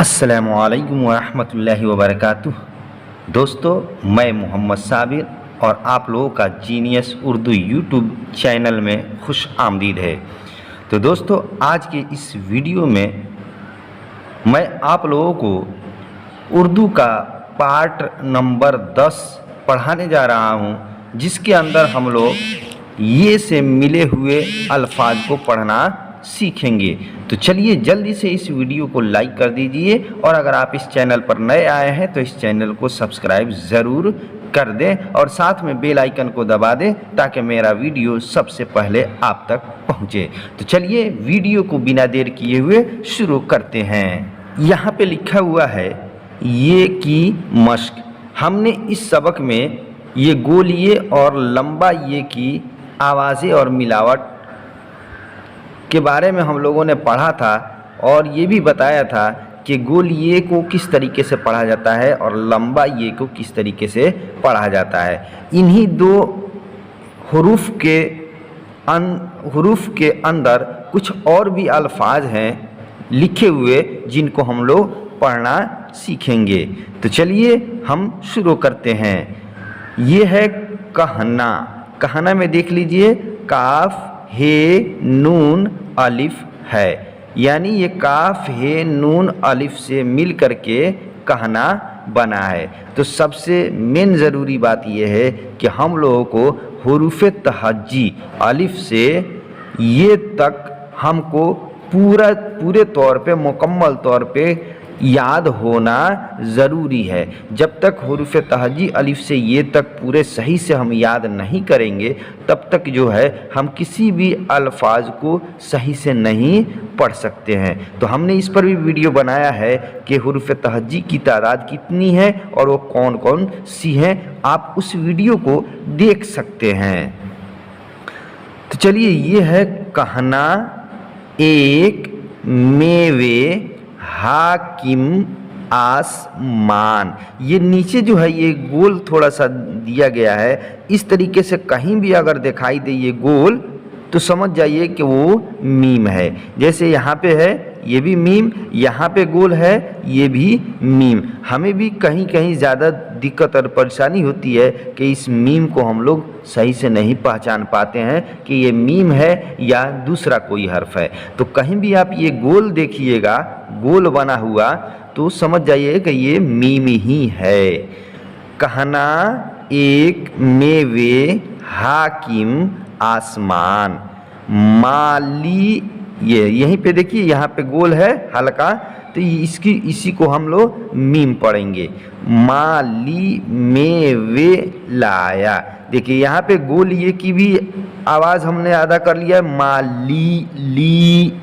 अस्सलामुअलैकुम वरहमतुल्लाहि वबरकातुह। दोस्तों, मैं मोहम्मद साबिर और आप लोगों का जीनियस उर्दू यूट्यूब चैनल में खुश आमदीद है। तो दोस्तों, आज के इस वीडियो में मैं आप लोगों को उर्दू का पार्ट नंबर 10 पढ़ाने जा रहा हूं, जिसके अंदर हम लोग ये से मिले हुए अल्फाज को पढ़ना सीखेंगे। तो चलिए जल्दी से इस वीडियो को लाइक कर दीजिए और अगर आप इस चैनल पर नए आए हैं तो इस चैनल को सब्सक्राइब ज़रूर कर दें और साथ में बेल आइकन को दबा दें ताकि मेरा वीडियो सबसे पहले आप तक पहुंचे। तो चलिए वीडियो को बिना देर किए हुए शुरू करते हैं। यहाँ पे लिखा हुआ है ये की मश्क। हमने इस सबक में ये गोल ये और लंबा ये की आवाज़ें और मिलावट के बारे में हम लोगों ने पढ़ा था और ये भी बताया था कि गोल ये को किस तरीके से पढ़ा जाता है और लंबा ये को किस तरीके से पढ़ा जाता है। इन्हीं दो हुरूफ के अंदर कुछ और भी अल्फाज हैं लिखे हुए जिनको हम लोग पढ़ना सीखेंगे। तो चलिए हम शुरू करते हैं। ये है कहना। कहना में देख लीजिए काफ हे नून अलिफ है, यानी ये काफ हे नून अलिफ से मिल करके कहना बना है। तो सबसे मेन ज़रूरी बात यह है कि हम लोगों को हुरूफ तहज्जी अलिफ से ये तक हमको पूरे तौर पे मुकम्मल तौर पे याद होना ज़रूरी है। जब तक हुरूफ तहज्जी अलिफ से ये तक पूरे सही से हम याद नहीं करेंगे तब तक जो है हम किसी भी अल्फाज को सही से नहीं पढ़ सकते हैं। तो हमने इस पर भी वीडियो बनाया है कि हुरूफ तहज्जी की तादाद कितनी है और वो कौन कौन सी हैं, आप उस वीडियो को देख सकते हैं। तो चलिए, ये है कहना एक मेवे हाकिम आसमान। ये नीचे जो है ये गोल थोड़ा सा दिया गया है। इस तरीके से कहीं भी अगर दिखाई दे ये गोल तो समझ जाइए कि वो मीम है। जैसे यहाँ पे है ये भी मीम, यहाँ पे गोल है ये भी मीम। हमें भी कहीं कहीं ज़्यादा दिक्कत और परेशानी होती है कि इस मीम को हम लोग सही से नहीं पहचान पाते हैं कि ये मीम है या दूसरा कोई हर्फ है। तो कहीं भी आप ये गोल देखिएगा, गोल बना हुआ, तो समझ जाइए कि ये मीम ही है। कहना एक मेवे हाकिम आसमान माली। ये यहीं पे देखिए, यहाँ पे गोल है हल्का, तो इसी को हम लोग मीम पढ़ेंगे। माली मेवे लाया। देखिए यहाँ पे गोल ये की भी आवाज़ हमने अदा कर लिया है माली ली,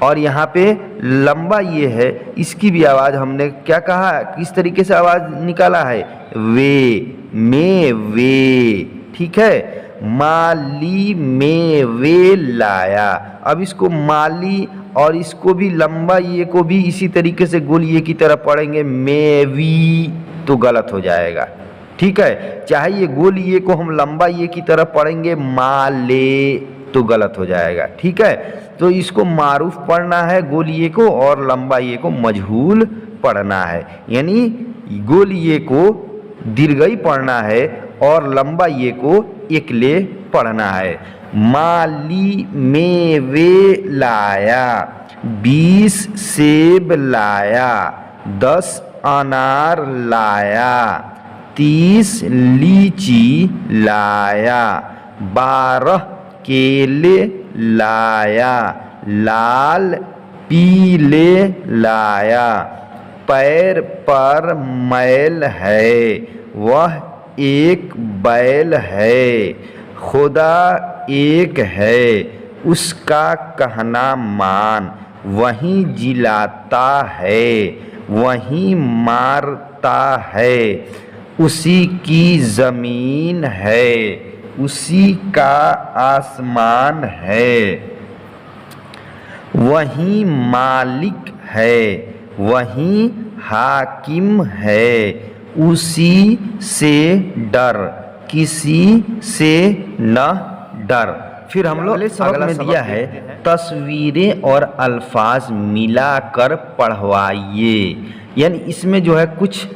और यहाँ पे लंबा ये है इसकी भी आवाज़ हमने क्या कहा, किस तरीके से आवाज़ निकाला है, वे में वे। ठीक है, माली में वे लाया। अब इसको माली और इसको भी लंबा ये को भी इसी तरीके से गोल ये की तरह पढ़ेंगे मेवी, तो गलत हो जाएगा। ठीक है, चाहे ये गोल ये को हम लंबा ये की तरह पढ़ेंगे माले, तो गलत हो जाएगा। ठीक है, तो इसको मारूफ पढ़ना है गोल ये को और लंबा ये को मजहूल पढ़ना है, यानी गोल ये को दीर्घई पढ़ना है और लंबा ये को एकले पढ़ना है। माली मेवे लाया, 20 सेब लाया, 10 अनार लाया, 30 लीची लाया, 12 केले लाया, लाल पीले लाया, पैर पर मैल है, वह एक बैल है, खुदा एक है, उसका कहना मान, वहीं जिलाता है, वहीं मारता है, उसी की ज़मीन है, उसी का आसमान है, वहीं मालिक है, वहीं हाकिम है, उसी से डर, किसी से न डर। फिर हम लोग अगला में दिया है तस्वीरें और अल्फाज मिलाकर पढ़वाइए। यानी इसमें जो है कुछ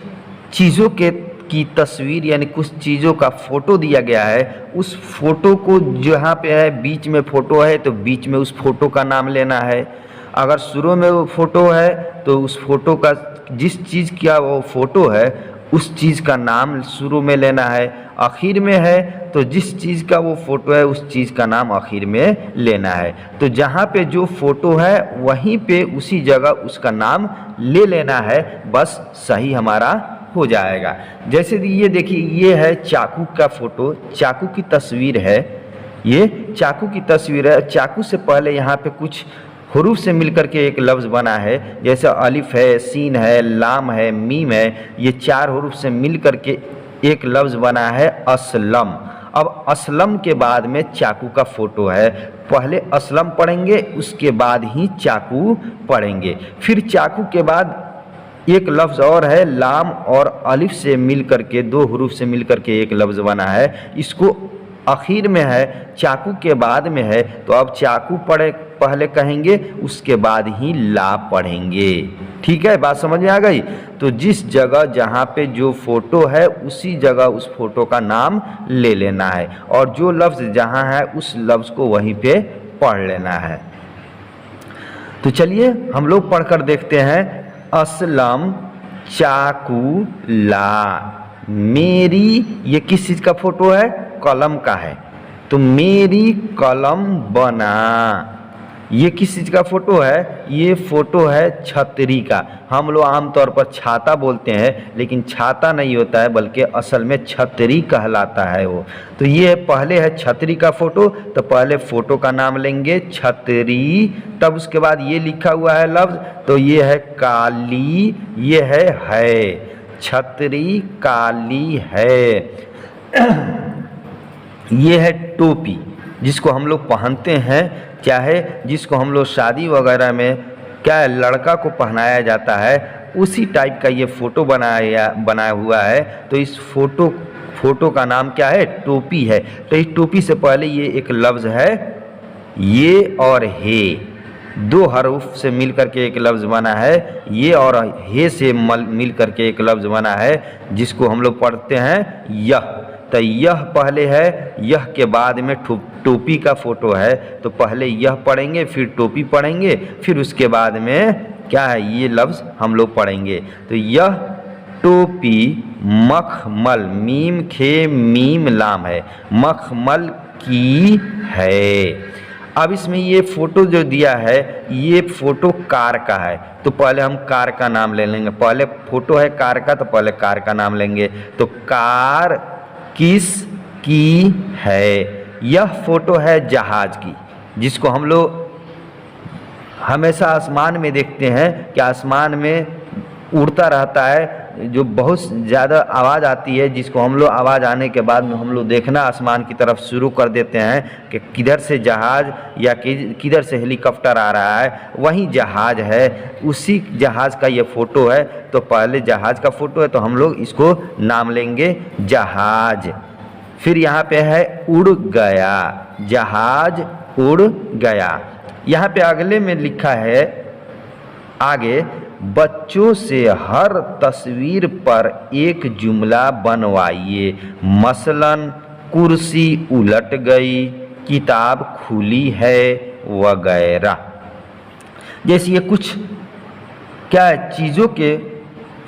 चीज़ों की तस्वीर यानी कुछ चीज़ों का फ़ोटो दिया गया है, उस फ़ोटो को जहाँ पे है बीच में फ़ोटो है तो बीच में उस फ़ोटो का नाम लेना है। अगर शुरू में वो फ़ोटो है तो उस फ़ोटो का जिस चीज़ का वो फ़ोटो है उस चीज़ का नाम शुरू में लेना है। आखिर में है तो जिस चीज़ का वो फ़ोटो है उस चीज़ का नाम आखिर में लेना है। तो जहाँ पे जो फ़ोटो है वहीं पे उसी जगह उसका नाम ले लेना है, बस सही हमारा हो जाएगा। जैसे ये देखिए, ये है चाकू का फ़ोटो, चाकू की तस्वीर है, ये चाकू की तस्वीर है। चाकू से पहले यहाँ पे कुछ हुरूफ से मिलकर के एक लफ्ज़ बना है, जैसे अलिफ है, सीन है, लाम है, मीम है। ये चार हुरूफ से मिलकर के एक लफ्ज़ बना है असलम। अब असलम के बाद में चाकू का फ़ोटो है, पहले असलम पढ़ेंगे उसके बाद ही चाकू पढ़ेंगे। फिर चाकू के बाद एक लफ्ज़ और है, लाम और अलिफ से मिल करके दो हुरूफ से मिल करके एक लफ्ज़ बना है, इसको आखिर में है, चाकू के बाद में है। तो अब चाकू पहले कहेंगे उसके बाद ही ला पढ़ेंगे। ठीक है, बात समझ में आ गई। तो जिस जगह जहाँ पे जो फ़ोटो है उसी जगह उस फ़ोटो का नाम ले लेना है और जो लफ्ज़ जहाँ है उस लफ्ज़ को वहीं पे पढ़ लेना है। तो चलिए हम लोग पढ़कर देखते हैं। असलम, चाकू, ला। मेरी, ये किस चीज़ का फ़ोटो है? कलम का है, तो मेरी कलम बना। ये किस चीज़ का फ़ोटो है? ये फ़ोटो है छतरी का। हम लोग आमतौर पर छाता बोलते हैं, लेकिन छाता नहीं होता है बल्कि असल में छतरी कहलाता है वो। तो ये पहले है छतरी का फ़ोटो, तो पहले फ़ोटो का नाम लेंगे छतरी, तब उसके बाद ये लिखा हुआ है लफ्ज़, तो ये है काली, ये है छतरी काली है। ये है टोपी, जिसको हम लोग पहनते हैं, चाहे जिसको हम लोग शादी वगैरह में क्या है लड़का को पहनाया जाता है, उसी टाइप का ये फ़ोटो बनाया हुआ है। तो इस फ़ोटो का नाम क्या है? टोपी है। तो इस टोपी से पहले ये एक लफ्ज़ है ये और हे, दो हरूफ से मिल करके एक लफ्ज़ बना है, ये और हे से मिल करके एक लफ्ज़ बना है, जिसको हम लोग पढ़ते हैं यह। तो यह पहले है, यह के बाद में टोपी का फ़ोटो है, तो पहले यह पढ़ेंगे फिर टोपी पढ़ेंगे, फिर उसके बाद में क्या है ये लफ्ज़ हम लोग पढ़ेंगे। तो यह टोपी मखमल, मीम खे मीम लाम है, मखमल की है। अब इसमें ये फ़ोटो जो दिया है ये फ़ोटो कार का है, तो पहले हम कार का नाम ले लेंगे। पहले फ़ोटो है कार का, तो पहले कार का नाम लेंगे। तो कार किस की है? यह फ़ोटो है जहाज़ की, जिसको हम लोग हमेशा आसमान में देखते हैं कि आसमान में उड़ता रहता है, जो बहुत ज़्यादा आवाज़ आती है, जिसको हम लोग आवाज़ आने के बाद में हम लोग देखना आसमान की तरफ शुरू कर देते हैं कि किधर से जहाज़ या किधर से हेलीकॉप्टर आ रहा है, वही जहाज़ है, उसी जहाज़ का ये फ़ोटो है। तो पहले जहाज़ का फ़ोटो है तो हम लोग इसको नाम लेंगे जहाज़। फिर यहाँ पे है उड़ गया, जहाज़ उड़ गया। यहाँ पे अगले में लिखा है आगे, बच्चों से हर तस्वीर पर एक जुमला बनवाइए, मसलन कुर्सी उलट गई, किताब खुली है वगैरह। जैसे ये कुछ क्या है चीज़ों के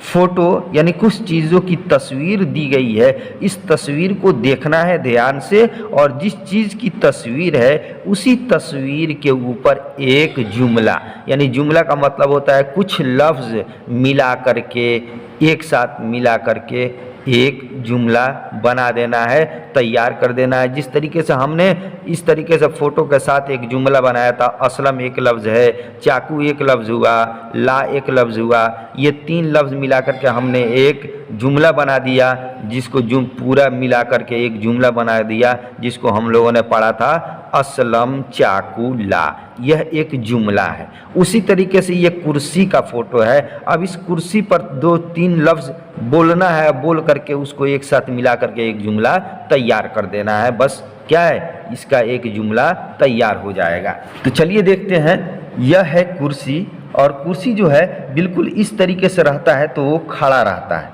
फ़ोटो यानी कुछ चीज़ों की तस्वीर दी गई है, इस तस्वीर को देखना है ध्यान से, और जिस चीज़ की तस्वीर है उसी तस्वीर के ऊपर एक जुमला, यानी जुमला का मतलब होता है कुछ लफ्ज़ मिला करके एक साथ मिला करके एक जुमला बना देना है, तैयार कर देना है। जिस तरीके से हमने इस तरीके से फ़ोटो के साथ एक जुमला बनाया था, असलम एक लफ्ज़ है, चाकू एक लफ्ज़ हुआ, ला एक लफ्ज़ हुआ, ये तीन लफ्ज़ मिला करके हमने एक जुमला बना दिया, जिसको पूरा मिला करके एक जुमला बना दिया, जिसको हम लोगों ने पढ़ा था असलम चाकू ला, यह एक जुमला है। उसी तरीके से ये कुर्सी का फ़ोटो है। अब इस कुर्सी पर दो तीन लफ्ज़ बोलना है, बोल करके उसको एक साथ मिला करके एक जुमला तैयार कर देना है, बस क्या है, इसका एक जुमला तैयार हो जाएगा। तो चलिए देखते हैं, यह है कुर्सी, और कुर्सी जो है बिल्कुल इस तरीके से रहता है तो वो खड़ा रहता है,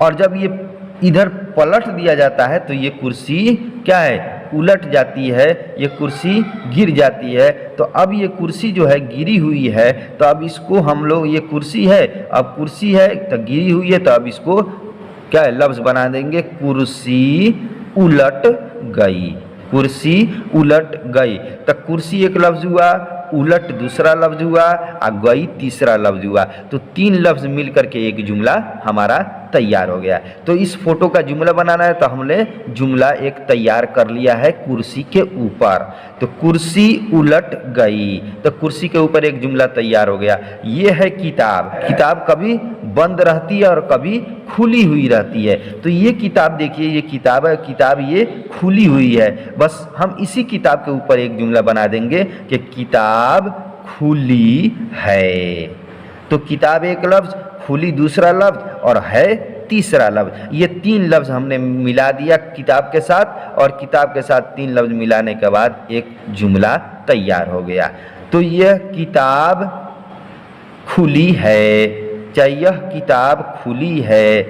और जब ये इधर पलट दिया जाता है तो ये कुर्सी क्या है, उलट जाती है, ये कुर्सी गिर जाती है। तो अब ये कुर्सी जो है गिरी हुई है, तो अब इसको हम लोग, ये कुर्सी है, अब कुर्सी है तो गिरी हुई है, तो अब इसको क्या है, लफ्ज़ बना देंगे, कुर्सी उलट गई, कुर्सी उलट गई। तो कुर्सी एक लफ्ज़ हुआ, उलट दूसरा लफ्ज़ हुआ, और गई तीसरा लफ्ज़ हुआ। तो 3 लफ्ज़ मिल करके एक जुमला हमारा तैयार हो गया। तो इस फोटो का जुमला बनाना है तो हमने जुमला एक तैयार कर लिया है कुर्सी के ऊपर। तो कुर्सी उलट गई, तो कुर्सी के ऊपर एक जुमला तैयार हो गया। ये है किताब, किताब कभी बंद रहती है और कभी खुली हुई रहती है। तो ये किताब देखिए, ये किताब है, किताब ये खुली हुई है। बस हम इसी किताब के ऊपर एक जुमला बना देंगे कि किताब खुली है। तो किताब एक लफ्ज़, खुली दूसरा लफ्ज़, और है तीसरा लफ्ज़। ये 3 लफ्ज़ हमने मिला दिया किताब के साथ, और किताब के साथ 3 लफ्ज़ मिलाने के बाद एक जुमला तैयार हो गया। तो यह किताब खुली है, चाहे यह किताब खुली है,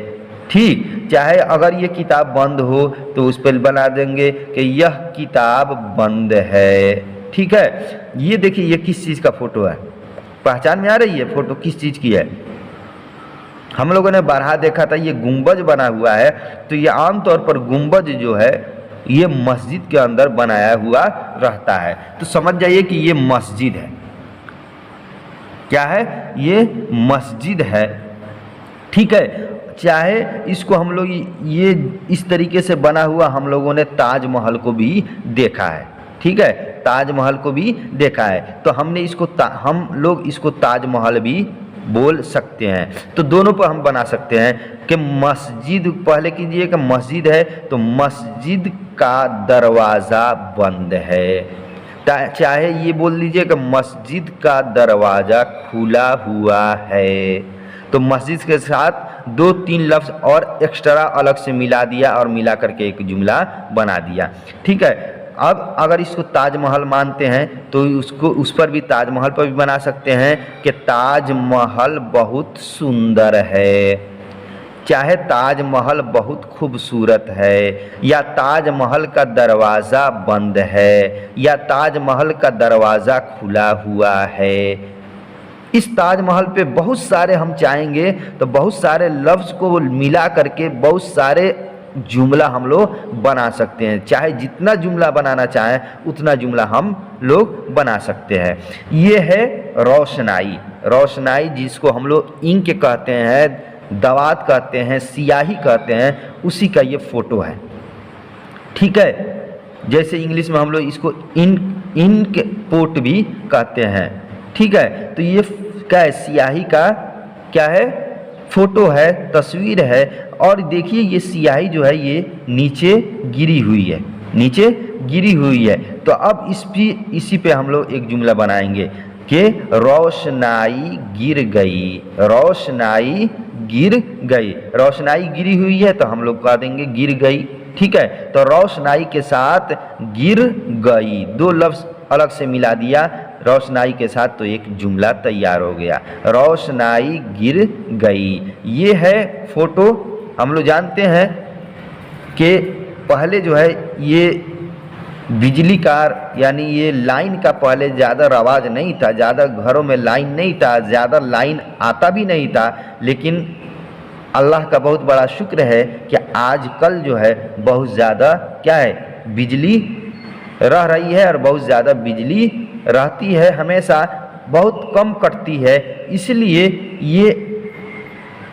ठीक। चाहे अगर ये किताब बंद हो तो उस पर बना देंगे कि यह किताब बंद है, ठीक है। ये देखिए, ये किस चीज़ का फोटो है, पहचान में आ रही है फोटो किस चीज़ की है। हम लोगों ने बारहा देखा था, ये गुंबज बना हुआ है। तो ये आमतौर पर गुंबज जो है ये मस्जिद के अंदर बनाया हुआ रहता है। तो समझ जाइए कि ये मस्जिद है, क्या है, ये मस्जिद है, ठीक है। चाहे इसको हम लोग ये इस तरीके से बना हुआ हम लोगों ने ताजमहल को भी देखा है, ठीक है, ताजमहल को भी देखा है। तो हमने इसको हम लोग इसको ताजमहल भी बोल सकते हैं। तो दोनों पर हम बना सकते हैं कि मस्जिद, पहले कीजिए कि मस्जिद है तो मस्जिद का दरवाज़ा बंद है। चाहे ये बोल दीजिए कि मस्जिद का दरवाज़ा खुला हुआ है। तो मस्जिद के साथ 2-3 लफ्ज़ और एक्स्ट्रा अलग से मिला दिया और मिला करके एक जुमला बना दिया, ठीक है। अब अगर इसको ताजमहल मानते हैं तो उसको उस पर भी, ताजमहल पर भी बना सकते हैं कि ताजमहल बहुत सुंदर है, चाहे ताजमहल बहुत खूबसूरत है, या ताजमहल का दरवाज़ा बंद है, या ताजमहल का दरवाज़ा खुला हुआ है। इस ताजमहल पे बहुत सारे हम चाहेंगे तो बहुत सारे लफ्ज़ को मिला करके बहुत सारे जुमला हम लोग बना सकते हैं। चाहे जितना जुमला बनाना चाहें उतना जुमला हम लोग बना सकते हैं। ये है रोशनाई, रोशनाई जिसको हम लोग इंक कहते हैं, दवात कहते हैं, सियाही कहते हैं, उसी का ये फ़ोटो है, ठीक है। जैसे इंग्लिश में हम लोग इसको इंक पोट भी कहते हैं, ठीक है। तो ये क्या है, स्याही का क्या है, फोटो है, तस्वीर है। और देखिए ये स्याही जो है ये नीचे गिरी हुई है, नीचे गिरी हुई है। तो अब इसी पे हम लोग एक जुमला बनाएंगे कि रोशनाई गिर गई, रोशनाई गिर गई। रोशनाई गिरी हुई है तो हम लोग कह देंगे गिर गई, ठीक है। तो रोशनाई के साथ गिर गई, 2 लफ्ज़ अलग से मिला दिया रोशनाई के साथ, तो एक जुमला तैयार हो गया, रोशनाई गिर गई। ये है फोटो। हम लोग जानते हैं कि पहले जो है ये बिजली का यानी ये लाइन का पहले ज़्यादा रवाज नहीं था, ज़्यादा घरों में लाइन नहीं था, ज़्यादा लाइन आता भी नहीं था। लेकिन अल्लाह का बहुत बड़ा शुक्र है कि आजकल जो है बहुत ज़्यादा क्या है, बिजली रह रही है, और बहुत ज़्यादा बिजली रहती है, हमेशा बहुत कम कटती है। इसलिए ये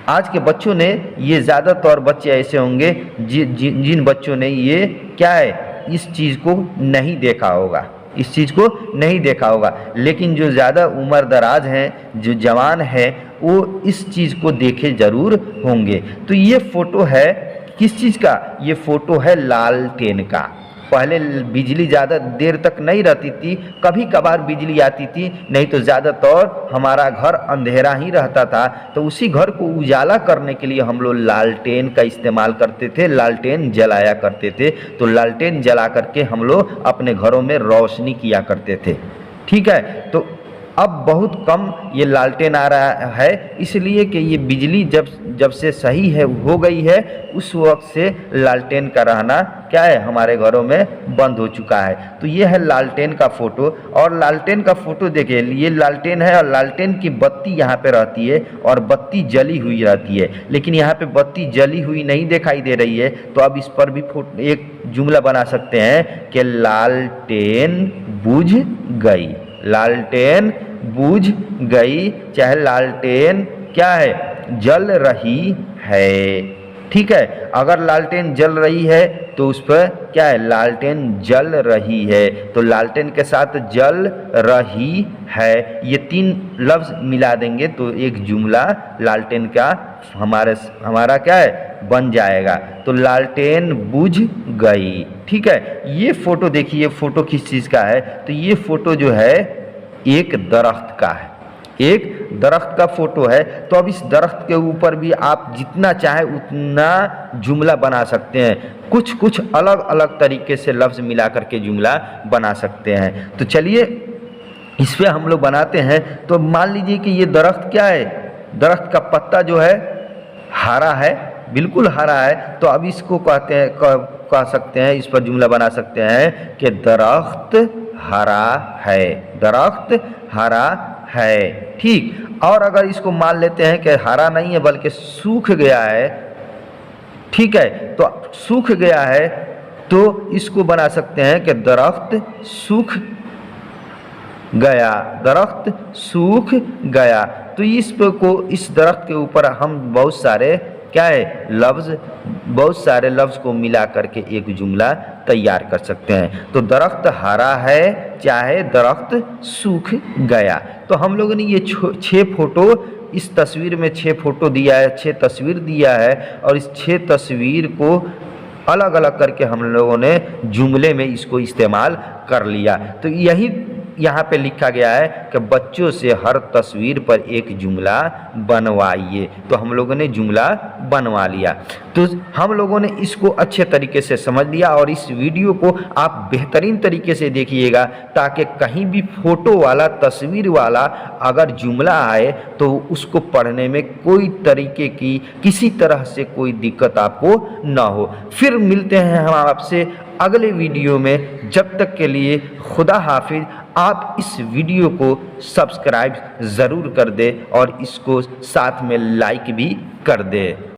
आज के बच्चों ने, ये ज़्यादातर बच्चे ऐसे होंगे जिन बच्चों ने ये क्या है, इस चीज़ को नहीं देखा होगा, इस चीज़ को नहीं देखा होगा। लेकिन जो ज़्यादा उम्र दराज हैं, जो जवान हैं, वो इस चीज़ को देखे ज़रूर होंगे। तो ये फ़ोटो है किस चीज़ का, ये फ़ोटो है लालटेन का, पहले बिजली ज़्यादा देर तक नहीं रहती थी, कभी कभार बिजली आती थी, नहीं तो ज़्यादातर हमारा घर अंधेरा ही रहता था। तो उसी घर को उजाला करने के लिए हम लोग लालटेन का इस्तेमाल करते थे, लालटेन जलाया करते थे। तो लालटेन जला करके हम लोग अपने घरों में रोशनी किया करते थे। ठीक है, तो अब बहुत कम ये लालटेन आ रहा है, इसलिए कि ये बिजली जब से सही है हो गई है, उस वक्त से लालटेन का रहना क्या है हमारे घरों में बंद हो चुका है। तो ये है लालटेन का फ़ोटो। और लालटेन का फ़ोटो देखिए, ये लालटेन है और लालटेन की बत्ती यहाँ पे रहती है और बत्ती जली हुई रहती है, लेकिन यहाँ पे बत्ती जली हुई नहीं दिखाई दे रही है। तो अब इस पर भी एक जुमला बना सकते हैं कि लालटेन बुझ गई, लालटेन बुझ गई, चाहे लालटेन क्या है जल रही है। ठीक है, अगर लालटेन जल रही है तो उस पर क्या है लालटेन जल रही है। तो लालटेन के साथ जल रही है, ये तीन लफ्ज़ मिला देंगे तो एक जुमला लालटेन का हमारा क्या है बन जाएगा। तो लालटेन बुझ गई। ठीक है, ये फ़ोटो देखिए, फ़ोटो किस चीज़ का है? तो ये फ़ोटो जो है एक दरख्त का है, एक दरख्त का फ़ोटो है। तो अब इस दरख्त के ऊपर भी आप जितना चाहे उतना जुमला बना सकते हैं, कुछ कुछ अलग अलग तरीके से लफ्ज़ मिला करके जुमला बना सकते हैं। तो चलिए इस पर हम लोग बनाते हैं। तो मान लीजिए कि ये दरख्त क्या है, दरख्त का पत्ता जो है हरा है, बिल्कुल हरा है। तो अब इसको कहते हैं कह सकते हैं, इस पर जुमला बना सकते हैं कि दरख्त हरा है, दरख्त हरा है। ठीक, और अगर इसको मान लेते हैं कि हरा नहीं है बल्कि सूख गया है, ठीक है, तो सूख गया है तो इसको बना सकते हैं कि दरख्त सूख गया, दरख्त सूख गया। तो इस दरख्त के ऊपर हम बहुत सारे क्या है बहुत सारे लफ्ज़ को मिला करके एक जुमला तैयार कर सकते हैं। तो दरख्त हरा है चाहे दरख्त सूख गया। तो हम लोगों ने ये 6 फ़ोटो, इस तस्वीर में 6 फ़ोटो दिया है, 6 तस्वीर दिया है और इस 6 तस्वीर को अलग अलग करके हम लोगों ने जुमले में इसको इस्तेमाल कर लिया। तो यही यहाँ पे लिखा गया है कि बच्चों से हर तस्वीर पर एक जुमला बनवाइए। तो हम लोगों ने जुमला बनवा लिया। तो हम लोगों ने इसको अच्छे तरीके से समझ लिया और इस वीडियो को आप बेहतरीन तरीके से देखिएगा ताकि कहीं भी फ़ोटो वाला, तस्वीर वाला अगर जुमला आए तो उसको पढ़ने में कोई तरीके की किसी तरह से कोई दिक्कत आपको ना हो। फिर मिलते हैं हम आपसे अगले वीडियो में। जब तक के लिए खुदा हाफिज़। आप इस वीडियो को सब्सक्राइब ज़रूर कर दें और इसको साथ में लाइक भी कर दें।